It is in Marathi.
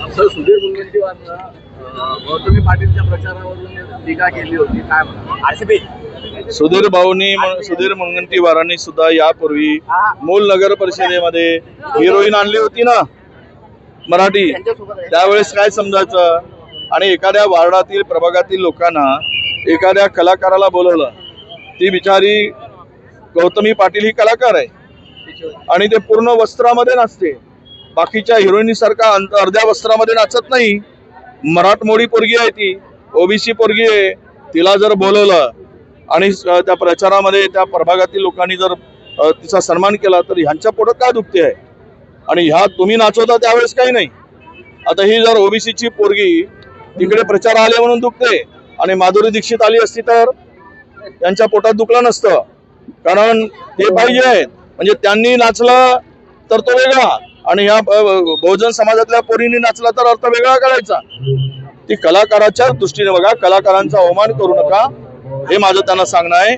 सर, सुधीर मुनगंटीवारनं गौतमी पाटीलच्या प्रचारावरून टीका केली होती, काय म्हणा आरसीपी? सुधीर मुनगंटीवारांनी सुद्धा यापूर्वी मूल नगर परिषदेमध्ये हिरोईन आणली होती ना मराठी, त्यावेळेस काय समजायचं? आणि एखाद्या वार्डातील प्रभागातील लोकांना एखाद्या कलाकाराला बोलवलं, ती बिचारी गौतमी पाटील ही कलाकार आहे आणि ते पूर्ण वस्त्रामध्ये नाचते, बाकीच्या हिरोईनीसारखा अर्ध्या वस्त्रामध्ये नाचत नाही. मराठमोळी पोरगी आहे, ती ओबीसी पोरगी आहे. तिला जर बोलवलं आणि त्या प्रचारामध्ये त्या प्रभागातील लोकांनी जर तिचा सन्मान केला तर ह्यांच्या पोटात काय दुखते आहे? आणि ह्या तुम्ही नाचवता त्यावेळेस काही नाही. आता ही जर ओबीसीची पोरगी तिकडे प्रचार आले म्हणून दुखते आणि माधुरी दीक्षित आली असती तर त्यांच्या पोटात दुखलं नसतं, कारण ते पाहिजे आहेत. म्हणजे त्यांनी नाचलं तर तो वेगळा आणि ह्या बहुजन समाजातल्या पोरींनी नाचला तर अर्थ वेगळा करायचा. ती कलाकाराच्या दृष्टीने बघा, कलाकारांचा अवमान करू नका, हे माझं त्यांना सांगणं आहे.